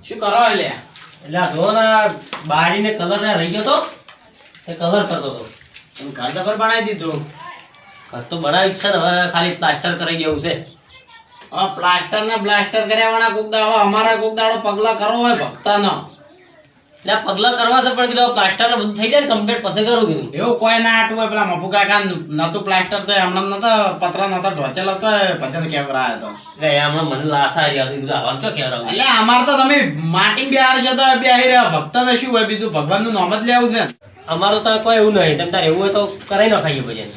શું કરો એટલે? એટલે આ જો ને બારીને કલર ને રહી ગયો તો એ કલર કરતો તો. ઘર તો પર બનાવી દીધું. ઘર તો બનાવ્યું છે ને, હવે ખાલી પ્લાસ્ટર કરી દેવું છે. હવે પ્લાસ્ટર ને બ્લાસ્ટર કર્યા વાળા કોક દાડો અમારા કોક દાડો પગલા કરો હોય ભક્તાનો. એટલે આ પગલા કરવા છે પણ કીધું પ્લાસ્ટર ને બધું થઈ જાય ને કમ્પ્લીટ પછી કરું કીધું. એવું કોઈ ના આટું હોય. પેલા મફુ કાકા નતું પ્લાસ્ટર તો હમણાં નતો પત્ર નતો ઢોચેલો તો ભજન કેવરાયો હતો. એટલે એ હમણાં મને લાસા આવી હતી કીધું આવવાનું ક્યાં કહેવાય. એટલે અમાર તો તમે માટી બિહાર છો તો બેહી રહ્યા. ભક્ત તો શું હોય બીજું ભગવાનનું નામ જ લેવું છે. અમારું તો કોઈ એવું નહીં. તમે તારે એવું હોય તો કરાઈ ન ખાઈએ ભજન.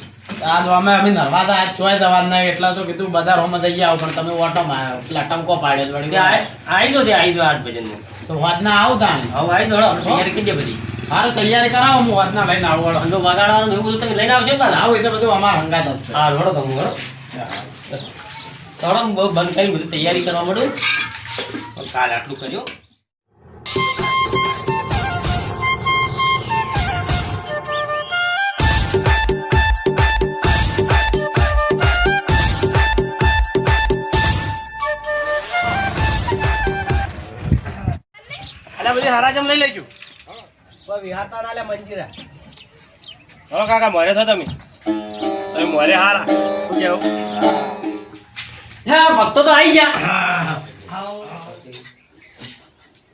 આ તો અમે નરવા તો આજ ચોય દવા નહીં એટલે તો કીધું બધા રોમાં થઈ ગયા પણ તમે ઓટોમાં આવ્યો પેલા ટમકો પાડ્યો વળી આવી જો ત્યાં આવી જો આજ ભજનમાં તો વાતના આવું તાણે હવે આવી જોડો તૈયારી કરી દે બધી. સારું તૈયારી કરાવો હું વાતના લઈને આવું વળો. અંડો વગાડવાનું એવું બધું તમે લઈને આવશે ને પાછા. આવું એ તો બધું અમારા હંગાત જ છે. હા રોડો તમે રોડો થોડો બંધ કરી બધી તૈયારી કરવા માંડું. કાલે આટલું કર્યું. બધી હરાજમ લઈ લેજો. વિહારતા ના લે મંજીરા. હલો કાકા મોરે છો તમે મોરે હારા શું કેવું? હા ભક્તો તો આવી ગયા.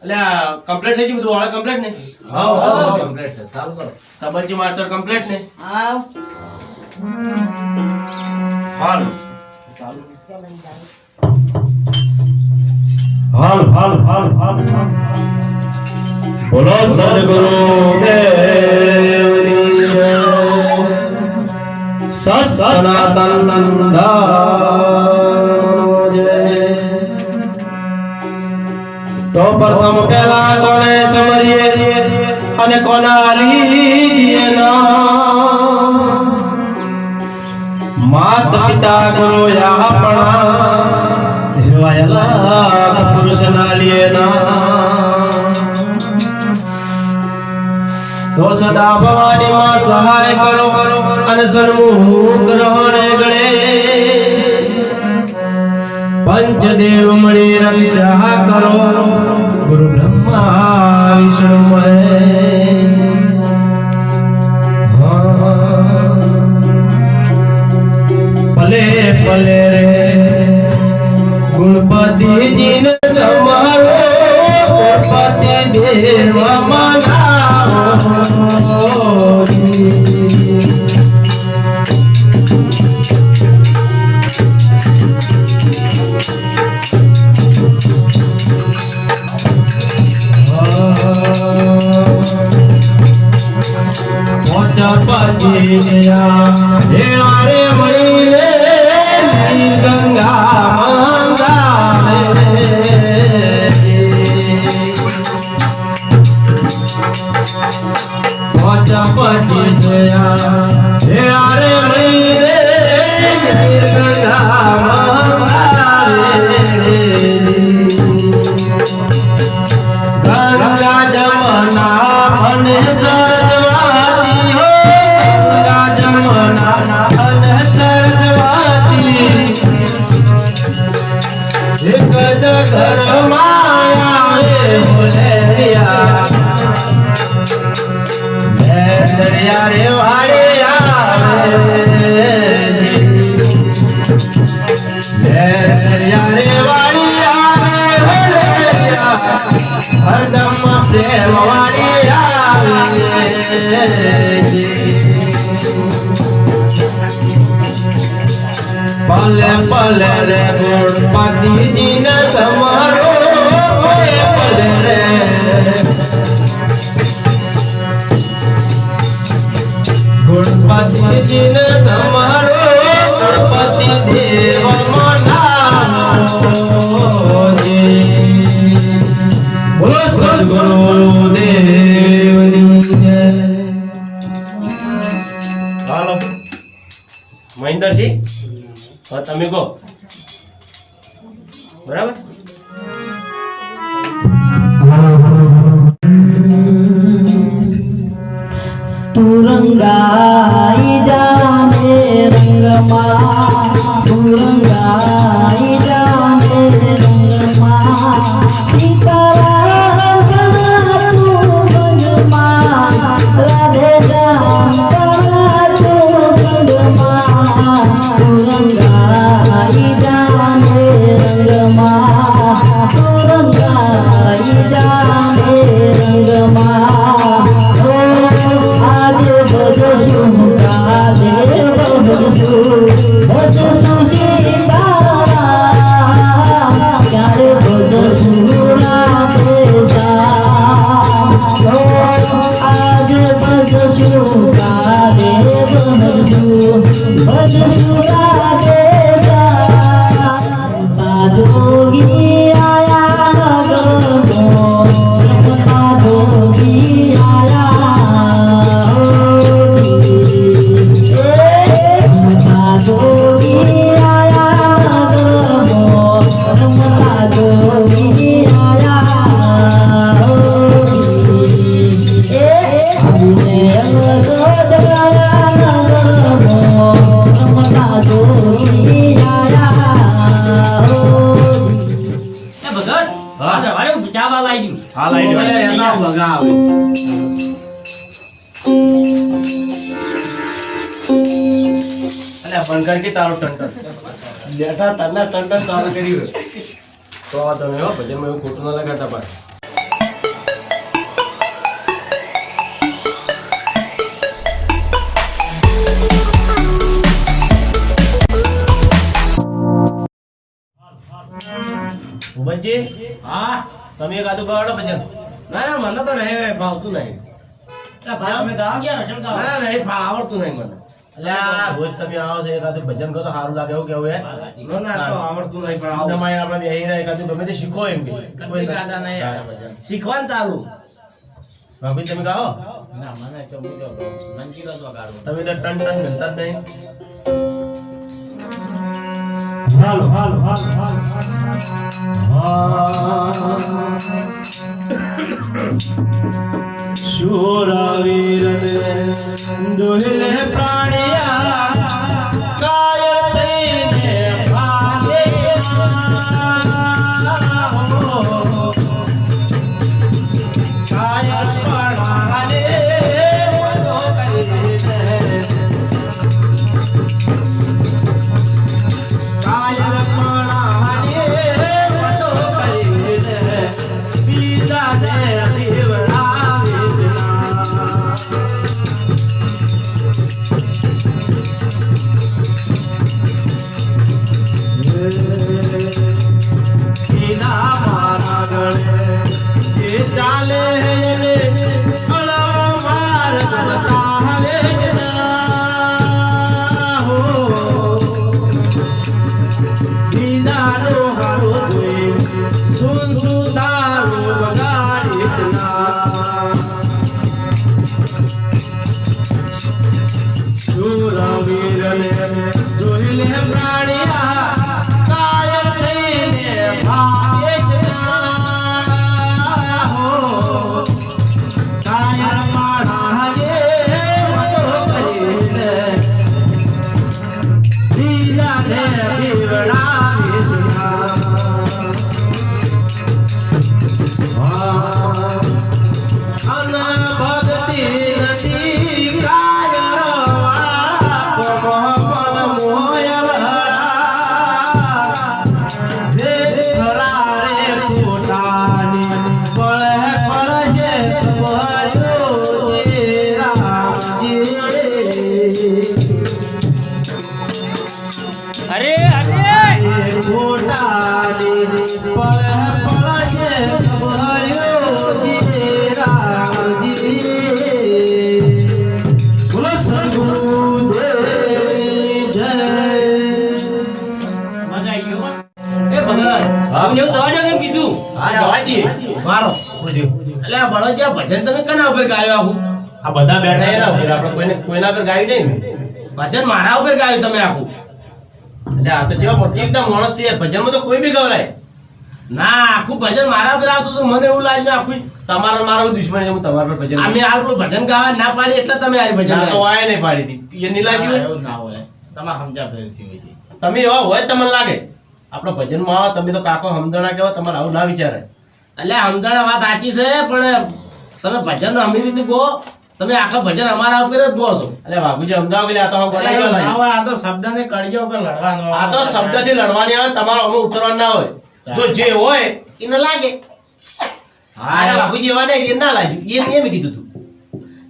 એટલે કમ્પ્લીટ થઈ ગયું બધું વાળા કમ્પ્લીટ ને? હા કમ્પ્લીટ છે. સારું કરો. તબલજી માસ્ટર કમ્પ્લીટ ને? આવ હાલ હાલ હાલ હાલ હાલ બોલો સદગુરુ દેવની જય. સત સનાતન નંદન જય. તો પ્રથમ પેલા કોને સમરીએ અને કોના લીધીએ નામ. માત પિતા ગુરુ આપણા હેવાયેલા પુરુષ ના લીએ નામ. તો સદા ભવાની માં સહાય કરો અને સન્મુખ રહો ને ગળે. પંચદેવ મળી રક્ષા કરો ગુરુ બ્રહ્મા વિષ્ણુ મહેશ. ભલે ભલે રે ગુણપતિજી ને તમારો ગણપતિ દેવ પલે પલે રે ગણપતિજી ને તમારો પલે રે ગણપતિજી ને તમારો ગણપતિ દેવ બોલો સદગુરુ દેવની જય. હાલો મહેન્દ્રજી હા તમે કહો બરાબર. તુરંગાઈ જાને રંગમાં તુરંગાઈ જાને રંગમાં સીતારા રંગમાં રંગાઈ જાને રંગમાં આજે બધું કાલે બધું સીતારામ ક્યારે બધું રાધે આજે બધું કાલે બધું રાધે સાધોગી આયા સાધોગી એ ભગત હા જવારે ચા બા લાવી ગયું હાલ આઈ એના વગાવ અલ્યા બંધ કર કે તારો ટંટન લેઠા તને ટંટન ચાલુ કર્યું તો આ તમે હો ભજનમાં એવું ખોટું ના લગાડતા પાછું ભુવનજી હા તમે એક આદુ ગાડો ભજન ના ના મને તો નહીં ભાવતું નહીં તમે ગાવા ગયા રસલ ગાવા ના નહીં આવડતું નહીં મને અલ્યા રોજ તમે આવો છો એક આદુ ભજન કરો તો સારું લાગે એવું કેવું હે ના તો આવડતું નહીં પણ આવું તમારે આપણે બેહી રહ્યા એક આદુ ગમે તે શીખો એમ કે કોઈ સાદા નહીં આવે ભજન શીખવાનું ચાલુ ભાભી તમે ગાઓ ના મને તો હું તો મંજીરો જ વગાડું તમે તો ટન ટન ગણતા જ નહીં હાલો હાલો હાલો શૂરવીર દુહલે પ્રાણિયા કાયર થઈને ભાગે કાયર પડાને મનો કરી દે કાયર પડાને મનો કરી દે બીજા ને દેવડા ચાલે માર હો દીદારો હારો જોઈ સુન સુદારો વગાડી શૂરવીર જોઈ લે પ્રાણિયા કાયર થઈને ભાગે કાયર પાડાને મનો કરી દે દીદાને પીવડાવે અન ભક્તિ નથી કાયર વાળા મોયલ જે ખરારે પોતાની પળે પળે અરે અરે પોતાની પળે પળે બોલો સદગુરુદેવ જય મજા આવી ગયો એ ભગત હું એવું દવા જો કેમ કીધું હા જવાજી મારો એટલે આ બળોજિયા ભજન તમે કના ઉપર ગાયો આખું આ બધા બેઠા એના ઉપર આપણે કોઈના પર ગાયું નહીં ભજન મારા ઉપર ગાયું તમે આખું એટલે આ તો જેવા મોટી એકદમ માણસ છે ભજનમાં તો કોઈ બી ગવરાય ના આખું ભજન મારા ઉપર આવતું તો મને એવું લાગ્યું આખું તમારો મારો દુશ્મન છે હું તમારા પર ભજન અમે આ કોઈ ભજન ગાવા ના પાડી એટલે તમે આ ભજન ના તો ગાયું. આય નહીં પાડી હતી એ નહીં લાગ્યું એવું ના હોય તમારે સમજા ફેરથી હોય છે તમે એવા હોય તમને લાગે આપણો ભજનમાં આવો તમે તો કાકો સમજણા કેવા તમારે આવું ના વિચારે એટલે સમજણ વાત સાચી છે પણ તમે ભજન અમી રીતે કહો તમે આખા ભજન અમારા ઉપર જ ગો છો. અલે બાપુજી સમજાવો કે લે આ તો બોલાઈ ગયો લાઈ. હવે આ તો શબ્દને કડિયો ઉપર લડવાનો. આ તો શબ્દથી લડવાની આવે, તમારો અમે ઉતરવાનું ના હોય. જો જે હોય એને લાગે. હા બાપુજી એવા નહીં, એ ના લાગ્યું, એમ કીધું તું.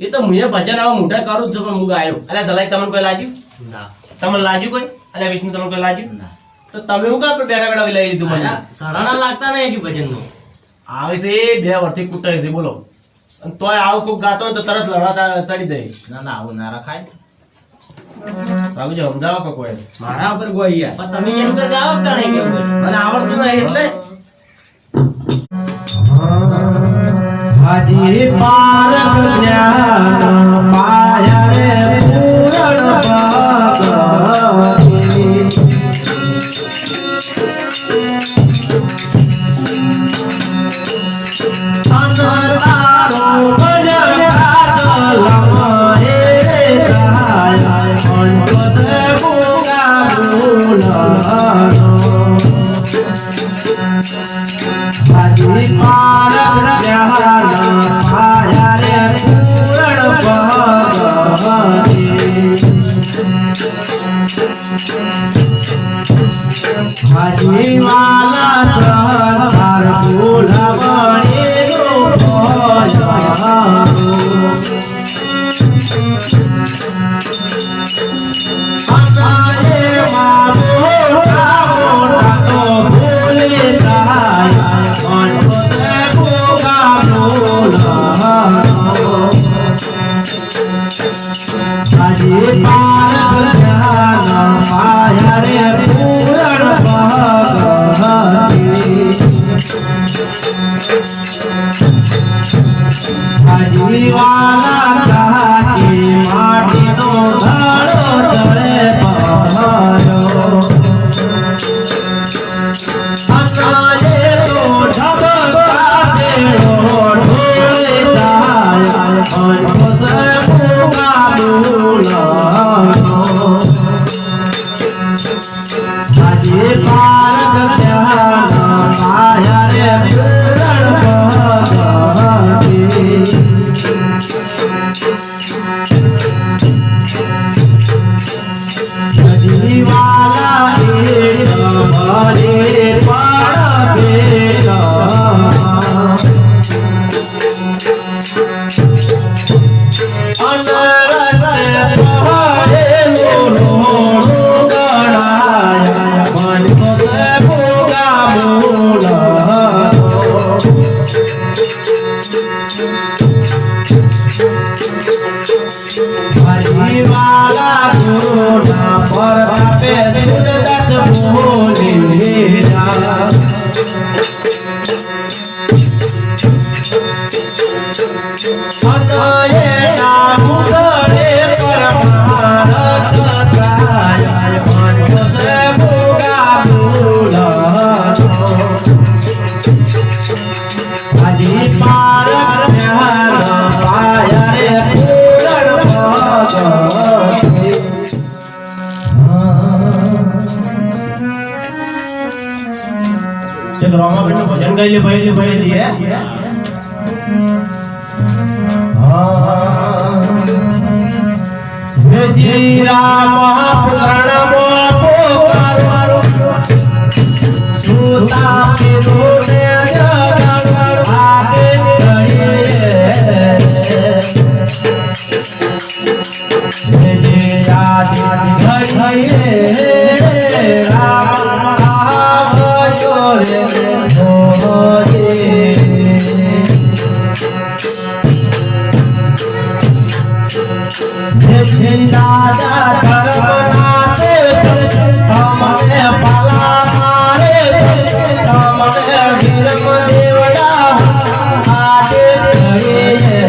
એ તો મુએ ભજન આવા મોઢા કરું જ છું, પણ હું ગાયો. અલે દલાઈ તમને કોઈ લાગ્યું? ના. તમને લાગ્યું કોઈ? અલે વિષ્ણુ તમને કોઈ લાગ્યું? ના. તો તમે હું કાં બેઠા બેઠા લઈ લીધું મને? સરાણા લાગતા નહીં હજુ ભજનમાં. આવે છે એ 2 વર્ષથી કૂટાય છે, બોલો. અને તોય આવું કોક ગાતો હોય તો તરત લડવા ચડી જાય. ના ના આવું ના રખાય. બાબુજી સમજાવો કે કોઈ મારા ઉપર કોઈ યાર. પણ તમે એમ કરી આવતા નહીં કે કોઈ. મને આવડતું નહીં એટલે હાજી પારક જ્ઞાન પાયા રે પૂરણ ભગવતી. અનતારો ભજન કાતલમહે જાય અંતત ભૂગા ભૂલનો. હાજી પારક જ્ઞાન પાયા રે પૂરણ ભગવતી. હાજી વાલા ત્રણ ભૂલવણી રૂપ હાજી પારક જ્ઞાન પાયા રે પૂરણ ભગવતી. હાજી વાલા જાતી માટીનો ઘડો તળે પહોંચ્યો. અનાજે તો ઢબકા પેડો ઢોળે જાય અંત ભૂગા ભૂલનો. હાજી પારક જ્ઞાન પાયા રે પૂરણ ભગવતી. હાજી વાલા એક ભલે પણ ભેગા. ભજન ગાઈ લે ભાઈ જી રામ પ્રણમો પોકારો સુતા પીરુને જગણ આગે કહીએ આદિ ઘડીએ રામ આવજો રે દાદા ધર્મનાથે તમને પાલા મારે તમને વિરમ દેવડા આદે ઘડીએ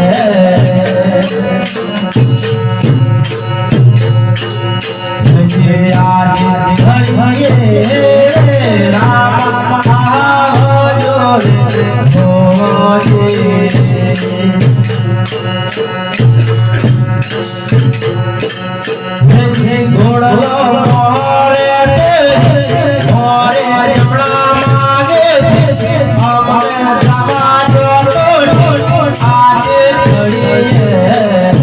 આદિ ઘડીએ રામ આવજો રે ઘોડલો મોરે મોરે જમણા માગે અમે જવા જો આજે ઘડીએ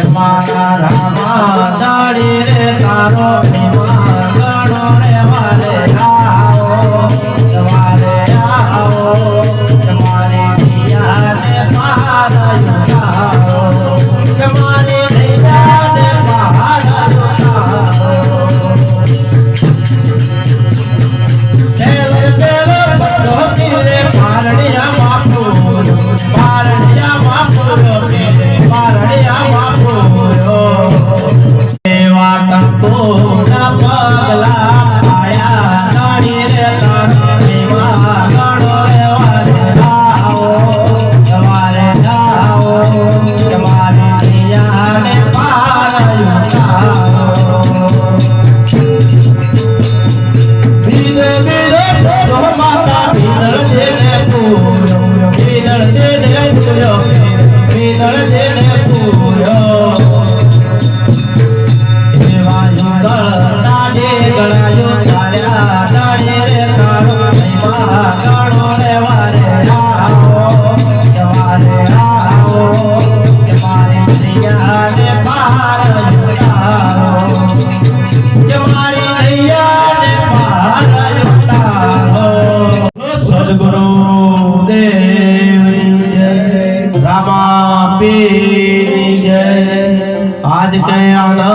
મારા રામા દાડી રે તારો ગણો રે વાલે આવો તમારે આવો તમારી દિયાને પહાડ આવો તમારી દિયાને પહાડ आज के आना